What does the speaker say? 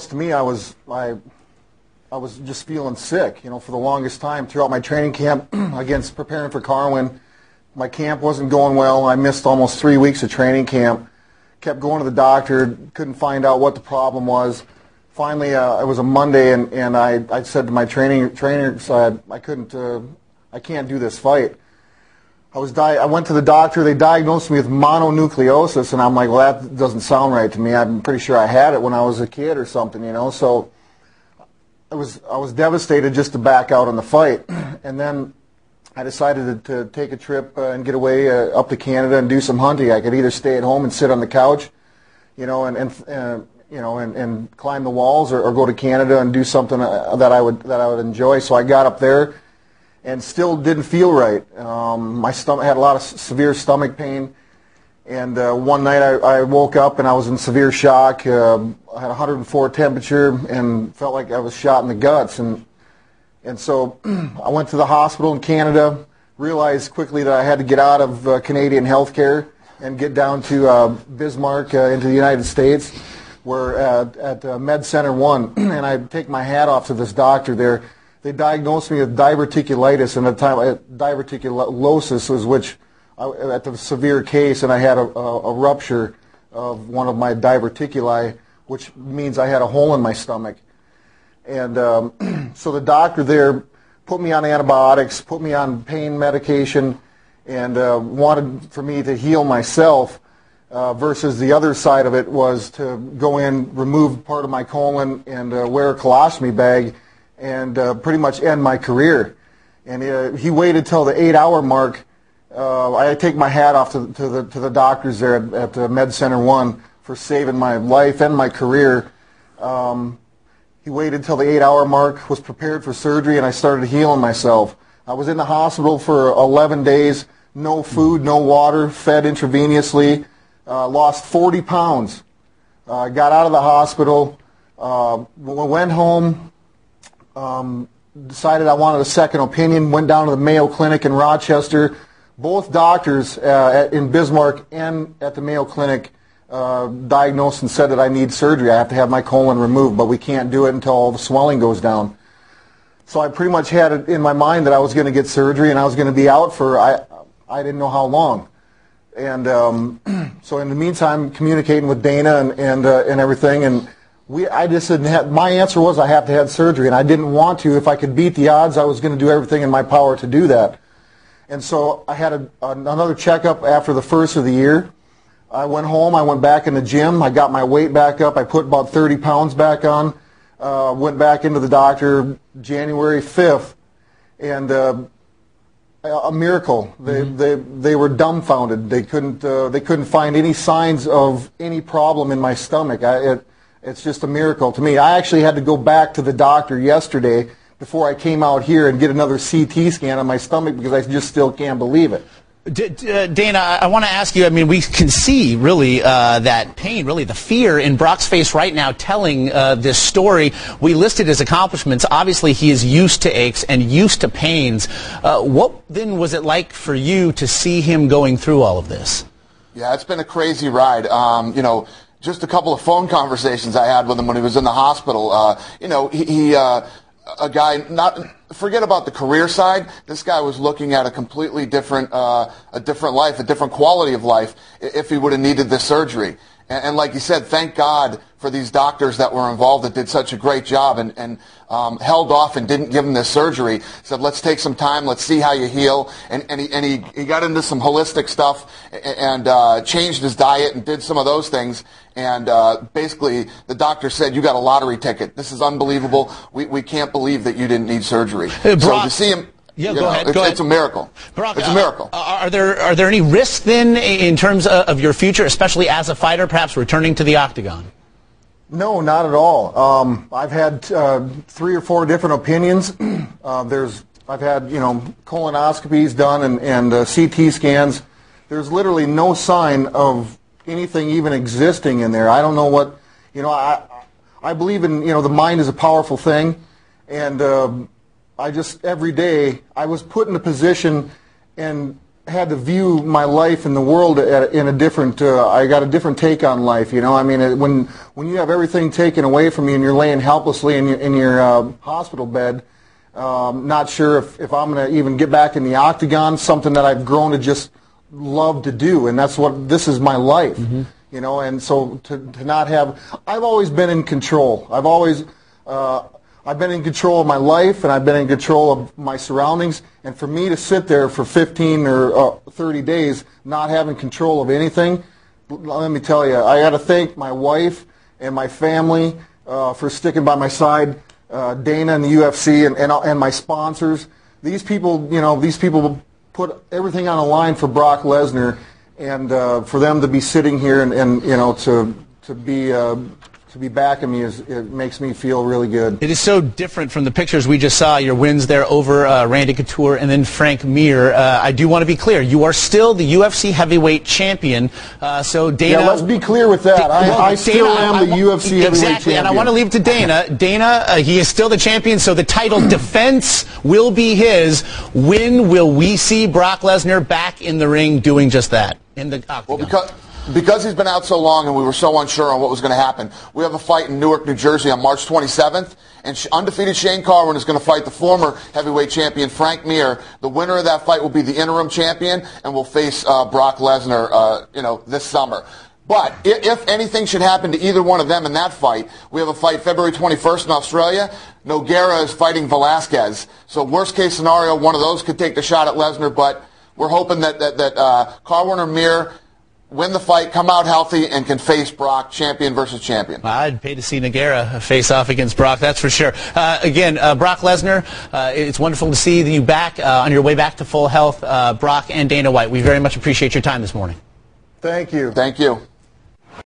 To me, I was just feeling sick, for the longest time throughout my training camp against preparing for Carwin. My camp wasn't going well. I missed almost 3 weeks of training camp. Kept going to the doctor, couldn't find out what the problem was. Finally, it was a Monday, and I said to my trainer, I can't do this fight. I went to the doctor. They diagnosed me with mononucleosis, and I'm like, well, that doesn't sound right to me. I'm pretty sure I had it when I was a kid or something, So I was devastated just to back out on the fight, and then I decided to take a trip and get away up to Canada and do some hunting. I could either stay at home and sit on the couch, and climb the walls, or go to Canada and do something that I would enjoy. So I got up there and still didn't feel right. My stomach had a lot of severe stomach pain, and one night I woke up and I was in severe shock. I had 104 temperature and felt like I was shot in the guts, and so I went to the hospital in Canada, realized quickly that I had to get out of Canadian healthcare and get down to Bismarck into the United States, where at Med Center 1, and I take my hat off to this doctor there. They diagnosed me with diverticulitis, and at the time, diverticulosis was at the severe case, and I had a rupture of one of my diverticuli, which means I had a hole in my stomach. And so the doctor there put me on antibiotics, put me on pain medication, and wanted for me to heal myself, versus the other side of it was to go in, remove part of my colon, and wear a colostomy bag, and pretty much end my career. And he waited till the 8-hour mark. I take my hat off to the doctors there at Med Center 1 for saving my life and my career. He waited till the 8-hour mark, was prepared for surgery, and I started healing myself. I was in the hospital for 11 days, no food, no water, fed intravenously, lost 40 pounds. Got out of the hospital, went home, decided I wanted a second opinion, went down to the Mayo Clinic in Rochester. Both doctors in Bismarck and at the Mayo Clinic diagnosed and said that I need surgery. I have to have my colon removed, but we can't do it until all the swelling goes down. So I pretty much had it in my mind that I was going to get surgery, and I was going to be out for I didn't know how long. And so in the meantime, communicating with Dana and everything, and I just didn't have, my answer was I have to have surgery, and I didn't want to. If I could beat the odds, I was going to do everything in my power to do that. And so I had another checkup after the first of the year. I went home, I went back in the gym, I got my weight back up, I put about 30 pounds back on, went back into the doctor January 5th, and a miracle. They were dumbfounded. They couldn't find any signs of any problem in my stomach. It's just a miracle to me. I actually had to go back to the doctor yesterday before I came out here and get another CT scan on my stomach because I just still can't believe it. Dana, I want to ask you, I mean, we can see really that pain, really the fear in Brock's face right now telling this story. We listed his accomplishments. Obviously, he is used to aches and used to pains. What then was it like for you to see him going through all of this? Yeah, it's been a crazy ride. Just a couple of phone conversations I had with him when he was in the hospital. A guy, forget about the career side. This guy was looking at a completely different life, a different quality of life if he would have needed this surgery. And like you said, thank God for these doctors that were involved that did such a great job and held off and didn't give him this surgery. Said, let's take some time, let's see how you heal. And he got into some holistic stuff and changed his diet and did some of those things. And basically, the doctor said, you got a lottery ticket. This is unbelievable. We can't believe that you didn't need surgery. Brock, so to see him... Yeah, go ahead. It's a miracle. Brock, it's a miracle. Are there any risks then in terms of your future, especially as a fighter, perhaps returning to the octagon? No, not at all. I've had 3 or 4 different opinions. I've had colonoscopies done and CT scans. There's literally no sign of anything even existing in there. I don't know what I believe in. The mind is a powerful thing, and I just, every day, I was put in a position, and had to view my life in the world in a different. I got a different take on life. You know, I mean, when you have everything taken away from you and you're laying helplessly in your hospital bed, not sure if I'm going to even get back in the octagon, something that I've grown to just love to do, and this is my life. You know, and so to not have, I've always been in control. I've been in control of my life, and I've been in control of my surroundings. And for me to sit there for 15 or 30 days not having control of anything, let me tell you, I got to thank my wife and my family for sticking by my side, Dana and the UFC and my sponsors. These people, you know, put everything on the line for Brock Lesnar, and for them to be sitting here and you know, to be backing me, it makes me feel really good. It is so different from the pictures we just saw, your wins there over Randy Couture and then Frank Mir. I do want to be clear, you are still the UFC heavyweight champion. So Dana... Yeah, let's be clear with that. I still am the UFC heavyweight champion. And I want to leave it to Dana. Dana, he is still the champion, so the title defense will be his. When will we see Brock Lesnar back in the ring doing just that, in the octagon? Well, because he's been out so long and we were so unsure on what was going to happen, we have a fight in Newark, New Jersey on March 27th, and undefeated Shane Carwin is going to fight the former heavyweight champion Frank Mir. The winner of that fight will be the interim champion and will face Brock Lesnar, you know, this summer. But if anything should happen to either one of them in that fight, we have a fight February 21st in Australia. Nogueira is fighting Velasquez. So worst case scenario, one of those could take the shot at Lesnar, but we're hoping that Carwin or Mir win the fight, come out healthy, and can face Brock, champion versus champion. I'd pay to see Nogueira face off against Brock, that's for sure. Again, Brock Lesnar, it's wonderful to see you back on your way back to full health. Brock and Dana White, we very much appreciate your time this morning. Thank you. Thank you.